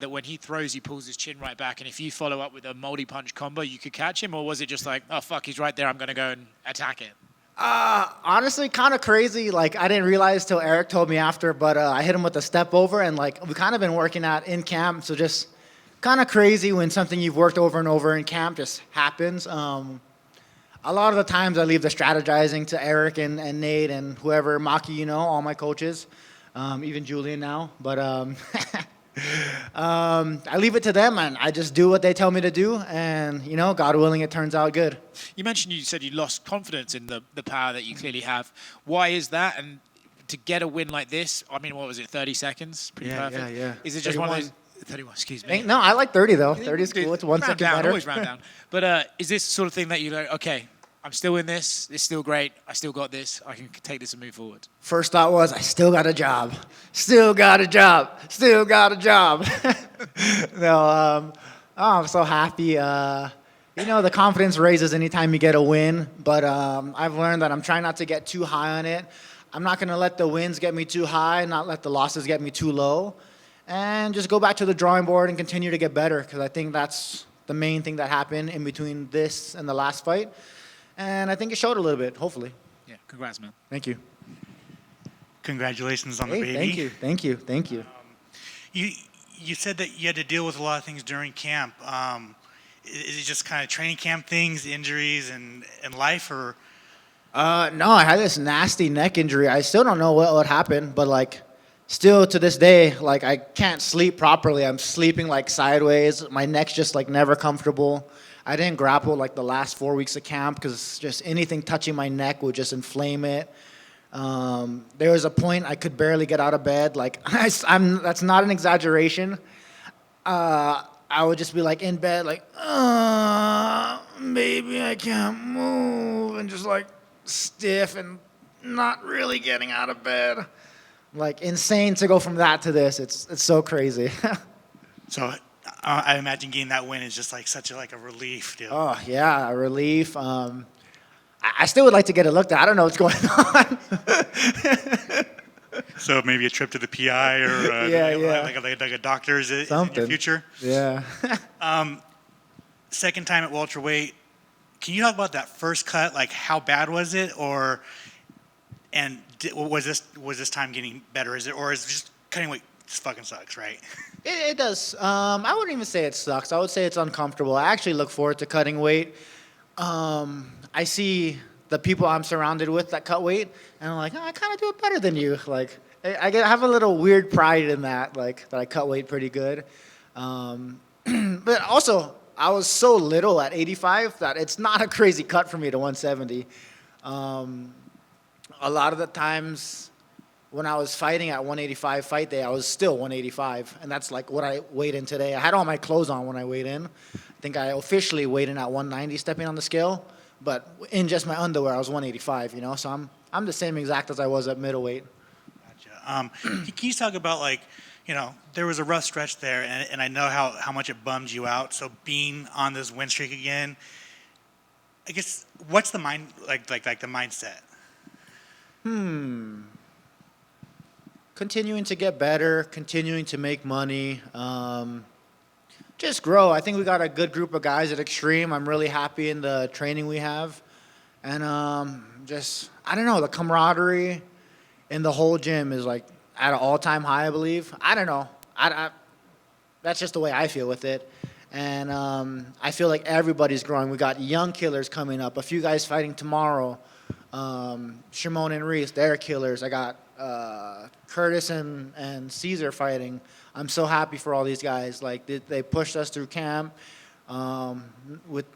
that when he throws, he pulls his chin right back, and if you follow up with a multi-punch combo, you could catch him? Or was it just like, oh, fuck, he's right there, I'm going to go and attack it? Honestly, kind of crazy. Like, I didn't realize till Eric told me after, but I hit him with a step over, and like we kind of been working at in camp, so just kind of crazy when something you've worked over and over in camp just happens. A lot of the times I leave the strategizing to Eric and Nate and whoever, Maki, all my coaches, even Julian now. But I leave it to them, and I just do what they tell me to do, and God willing, it turns out good. You said you lost confidence in the power that you clearly have. Why is that? And to get a win like this, I mean, what was it, 30 seconds? Pretty perfect. Yeah. Is it just 31. one of those? 31, excuse me. No, I like 30 though. 30 is cool. It's 1 second down, better. Always round down. But is this the sort of thing that you go, okay, I'm still in this. It's still great. I still got this. I can take this and move forward. First thought was, I still got a job. Still got a job. Still got a job. No, I'm so happy. The confidence raises anytime you get a win. But I've learned that I'm trying not to get too high on it. I'm not going to let the wins get me too high, not let the losses get me too low. And just go back to the drawing board and continue to get better, because I think that's the main thing that happened in between this and the last fight. And I think it showed a little bit, hopefully. Yeah, congrats, man. Thank you. Congratulations on the baby. Thank you. You said that you had to deal with a lot of things during camp. Is it just kind of training camp things, injuries, and life, or? No, I had this nasty neck injury. I still don't know what happened, but still to this day, I can't sleep properly. I'm sleeping sideways. My neck's just never comfortable. I didn't grapple the last 4 weeks of camp because just anything touching my neck would just inflame it. There was a point I could barely get out of bed. That's not an exaggeration. I would just be in bed maybe I can't move, and just stiff and not really getting out of bed. Insane to go from that to this. It's so crazy. So I imagine getting that win is just such a relief, dude. Oh yeah, a relief. I still would like to get it looked at. I don't know what's going on. So maybe a trip to the PI or like a doctor's in your future. Yeah. Second time at welterweight. Can you talk about that first cut? How bad was it, was this time getting better? Is it just cutting weight just fucking sucks, right? It does. I wouldn't even say it sucks. I would say it's uncomfortable. I actually look forward to cutting weight. I see the people I'm surrounded with that cut weight, and I'm like, oh, I kind of do it better than you. I have a little weird pride in that, that I cut weight pretty good. But also, I was so little at 85 that it's not a crazy cut for me to 170. A lot of the times when I was fighting at 185 fight day, I was still 185, and that's what I weighed in today. I had all my clothes on when I weighed in. I think I officially weighed in at 190 stepping on the scale, but in just my underwear, I was 185, so I'm the same exact as I was at middleweight. Gotcha. Can you talk about there was a rough stretch there, and I know how much it bummed you out. So being on this win streak again, I guess what's the mind the mindset? Continuing to get better, continuing to make money, just grow. I think we got a good group of guys at Extreme. I'm really happy in the training we have, and I don't know, the camaraderie in the whole gym is at an all-time high, I believe. I don't know. That's just the way I feel with it. And I feel like everybody's growing. We got young killers coming up. A few guys fighting tomorrow. Shimon and Reese, they're killers. I got Curtis and Caesar fighting. I'm so happy for all these guys. They pushed us through camp with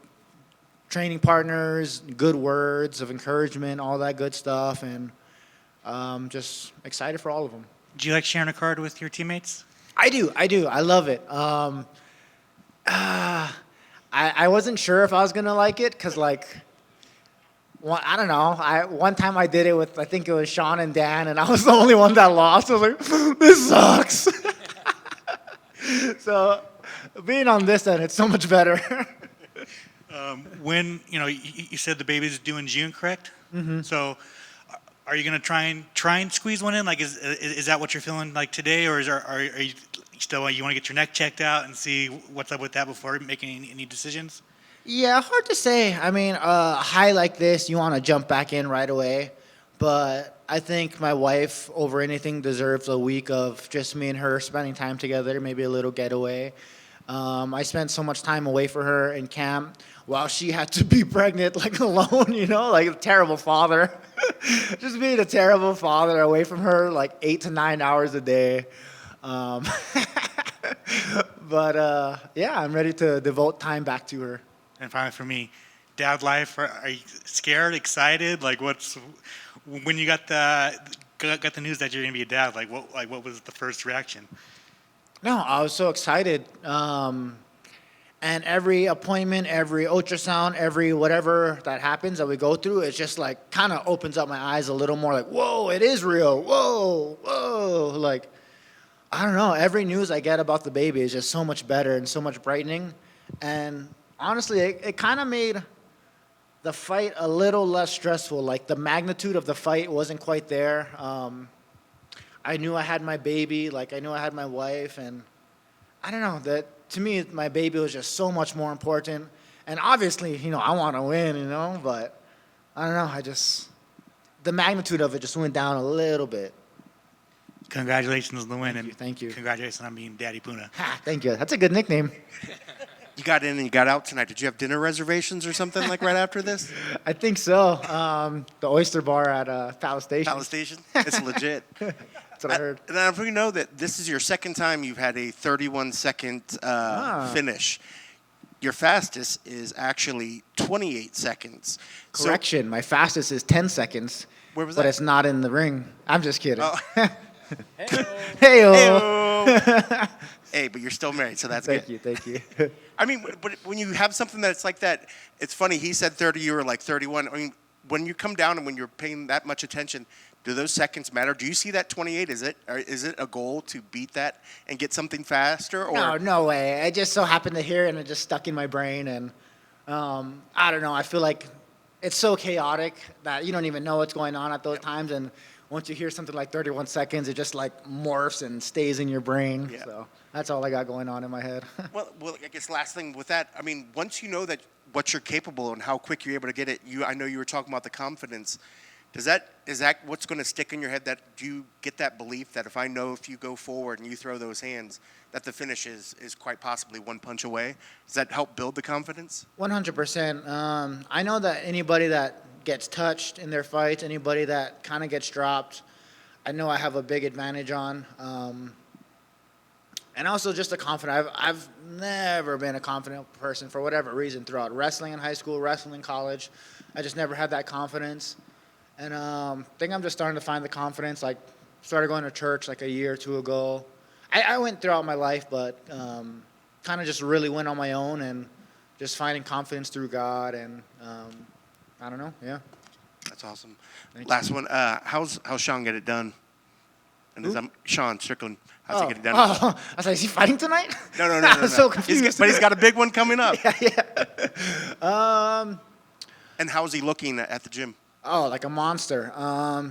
training partners, good words of encouragement, all that good stuff. And just excited for all of them. Do you like sharing a card with your teammates? I do. I love it. I wasn't sure if I was going to like it because, I don't know. One time I did it with, I think it was Sean and Dan, and I was the only one that lost. I was like, this sucks. So being on this end, it's so much better. When, you said the baby's due in June, correct? Mm-hmm. So are you going to try and squeeze one in? Is that what you're feeling today, or are you still you want to get your neck checked out and see what's up with that before making any decisions? Yeah, hard to say. I mean, a high like this, you want to jump back in right away. But I think my wife, over anything, deserves a week of just me and her spending time together, maybe a little getaway. I spent so much time away for her in camp while she had to be pregnant, like alone, like a terrible father. Just being a terrible father away from her, like 8 to 9 hours a day. But yeah, I'm ready to devote time back to her. And finally, for me, dad life. Are you scared, excited? Like, when you got the news that you're gonna be a dad? What was the first reaction? No, I was so excited. And every appointment, every ultrasound, every whatever that happens that we go through, it's just like kind of opens up my eyes a little more like, whoa, it is real. Whoa, whoa. Like, I don't know. Every news I get about the baby is just so much better and so much brightening. And honestly, it kind of made the fight a little less stressful. Like, the magnitude of the fight wasn't quite there. I knew I had my baby. Like, I knew I had my wife. And I don't know. That to me, my baby was just so much more important. And obviously, I want to win, But I don't know. The magnitude of it just went down a little bit. Congratulations on the win. Thank you. Congratulations on being Daddy Puna. Ha, thank you. That's a good nickname. You got in and you got out tonight. Did you have dinner reservations or something like right after this? I think so. The Oyster Bar at Palace Station. Palace Station? It's legit. That's what I heard. And I really know that this is your second time you've had a 31-second finish. Your fastest is actually 28 seconds. Correction. My fastest is 10 seconds. Where was but that? it's not in the ring. I'm just kidding. Oh. Hey-o. Hey, but you're still married, so that's Thank good. you. Thank you. I mean, but when you have something that's like that, it's funny. He said 30, you were like 31. I mean, when you come down and when you're paying that much attention, do those seconds matter? Do you see that 28? Is it a goal to beat that and get something faster? Or No way. I just so happened to hear it and it just stuck in my brain. And I don't know. I feel like it's so chaotic that you don't even know what's going on at those times. And once you hear something like 31 seconds, it just like morphs and stays in your brain. Yeah. So that's all I got going on in my head. well, I guess last thing with that, I mean, once you know that what you're capable and how quick you're able to get it, I know you were talking about the confidence. Is that what's going to stick in your head? That do you get that belief that if you go forward and you throw those hands, that the finish is quite possibly one punch away? Does that help build the confidence? 100%. I know that anybody that gets touched in their fights, anybody that kind of gets dropped, I know I have a big advantage on. And also just a confident. I've never been a confident person for whatever reason throughout wrestling in high school, wrestling in college. I just never had that confidence. And I think I'm just starting to find the confidence. Like, started going to church like a year or two ago. I went throughout my life, but kind of just really went on my own and just finding confidence through God. And I don't know, yeah. That's awesome. Thank Last one. How's Sean get it done? And is Sean Strickland? How's he get it done? Oh, I was like, is he fighting tonight? No. I was so confused. But he's got a big one coming up. Yeah. And how's he looking at the gym? Oh, like a monster.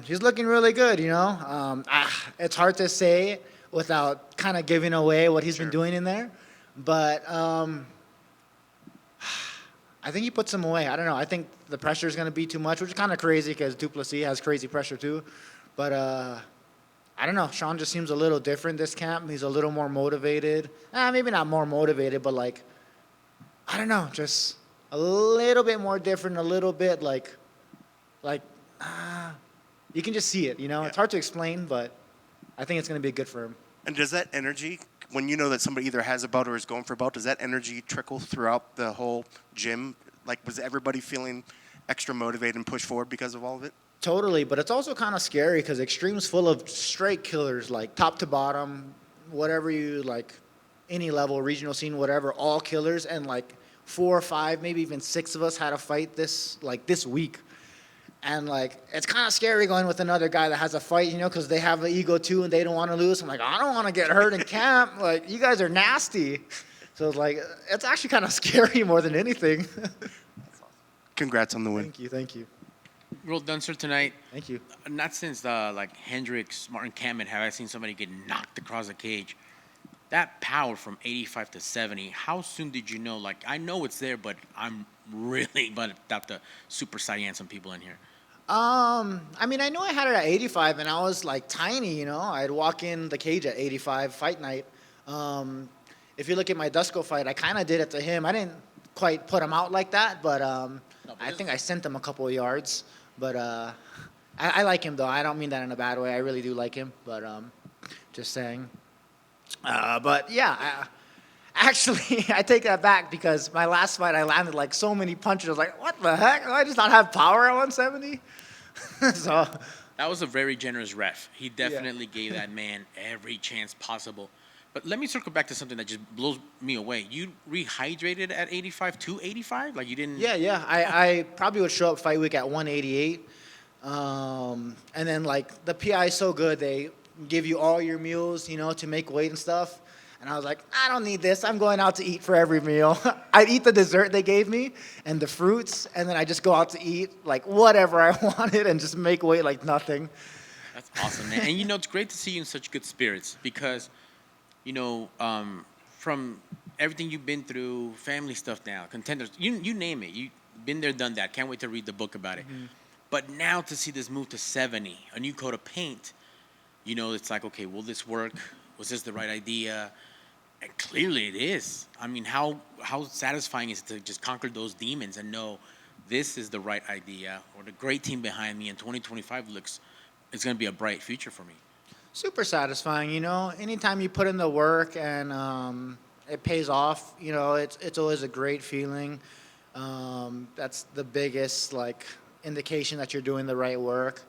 He's looking really good, It's hard to say without kind of giving away what he's been doing in there. But I think he puts them away. I don't know. I think the pressure is going to be too much, which is kind of crazy because Duplessis has crazy pressure too. But I don't know. Sean just seems a little different this camp. He's a little more motivated. Maybe not more motivated, but like, I don't know, just a little bit more different, a little bit like you can just see it, Yeah. It's hard to explain, but I think it's going to be good for him. And does that energy, when you know that somebody either has a belt or is going for a belt, does that energy trickle throughout the whole gym? Like, was everybody feeling extra motivated and pushed forward because of all of it? Totally, but it's also kind of scary because Extreme's full of straight killers, like top to bottom, whatever you like, any level, regional scene, whatever, all killers, and like 4 or 5, maybe even 6 of us had a fight this week. And, like, it's kind of scary going with another guy that has a fight, because they have an ego, too, and they don't want to lose. I'm like, I don't want to get hurt in camp. Like, you guys are nasty. So, like, it's actually kind of scary more than anything. Congrats on the win. Thank you. Well done, sir, tonight. Thank you. Not since Hendricks, Martin Kamen have I seen somebody get knocked across the cage. that power from 85 to 70, how soon did you know, like, I know it's there, but I'm really about to super saiyan some people in here? I mean, I knew I had it at 85, and I was like tiny, you know. I'd walk in the cage at 85 fight night. If you look at my Dusko fight, I kind of did it to him. I didn't quite put him out like that, but I think I sent him a couple of yards. But I like him, though. I don't mean that in a bad way. I really do like him, but just saying. But yeah, actually, I take that back because my last fight, I landed like so many punches. I was like, what the heck? Do I just not have power at 170? So That was a very generous ref. He definitely gave that man every chance possible. But let me circle back to something that just blows me away. You rehydrated at 85 to 85? Like you didn't... yeah. I probably would show up fight week at 188. And then, like, the PI is so good. They give you all your meals, you know, to make weight and stuff. And I was like, I don't need this. I'm going out to eat for every meal. I'd eat the dessert they gave me and the fruits, and then I just go out to eat, like, whatever I wanted and just make weight like nothing. That's awesome, man. And, you know, it's great to see you in such good spirits because, you know, from everything you've been through, family stuff now, contenders, you name it. You've been there, done that. Can't wait to read the book about it. Mm-hmm. But now to see this move to 70, a new coat of paint, you know, it's like, okay, will this work? Was this the right idea? And clearly it is. I mean, how satisfying is it to just conquer those demons and know this is the right idea or the great team behind me in 2025 looks, it's going to be a bright future for me. Super satisfying, you know. Anytime you put in the work and it pays off, you know, it's always a great feeling. That's the biggest, like, indication that you're doing the right work.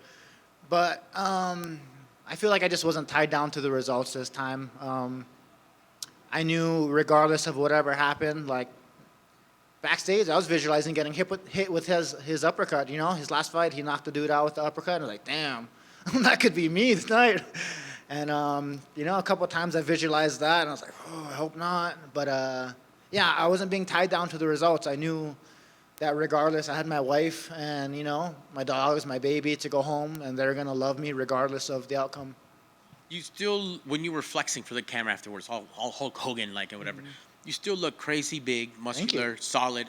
But I feel like I just wasn't tied down to the results this time. I knew regardless of whatever happened, like, backstage, I was visualizing getting hit with his uppercut, you know. His last fight, he knocked the dude out with the uppercut, and I was like, damn, that could be me tonight. And, you know, a couple of times I visualized that, and I was like, oh, I hope not. But, yeah, I wasn't being tied down to the results. I knew that regardless, I had my wife and, you know, my dogs, my baby to go home, and they're going to love me regardless of the outcome. You still, when you were flexing for the camera afterwards, all Hulk Hogan-like or whatever, you still look crazy big, muscular, solid.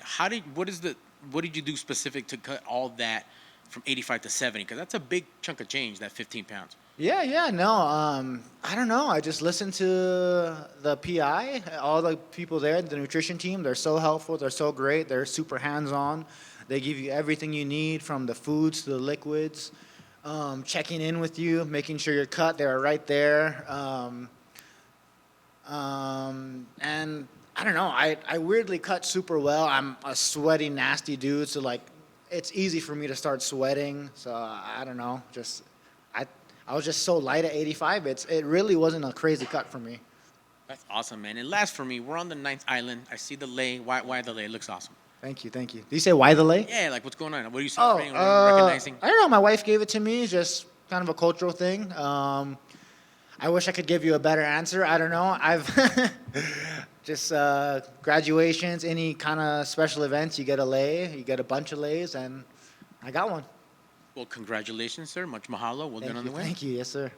What did you do specific to cut all that from 85 to 70? Because that's a big chunk of change, that 15 pounds. Yeah, no, I don't know. I just listened to the PI, all the people there, the nutrition team. They're so helpful. They're so great. They're super hands-on. They give you everything you need from the foods to the liquids, checking in with you, making sure you're cut. They're right there. And I don't know. I weirdly cut super well. I'm a sweaty, nasty dude, so, like, it's easy for me to start sweating. So I don't know. I was just so light at 85. It really wasn't a crazy cut for me. That's awesome, man. And last for me, we're on the 9th island. I see the lei. Why the lei? It looks awesome. Thank you. Did you say why the lei? Yeah, like what's going on? What are you celebrating? Recognizing? I don't know. My wife gave it to me. Just kind of a cultural thing. I wish I could give you a better answer. I don't know. I've just graduations, any kind of special events, you get a lei. You get a bunch of leis, and I got one. Well, congratulations, sir. Much mahalo. Well done on the way. Thank you. Yes, sir.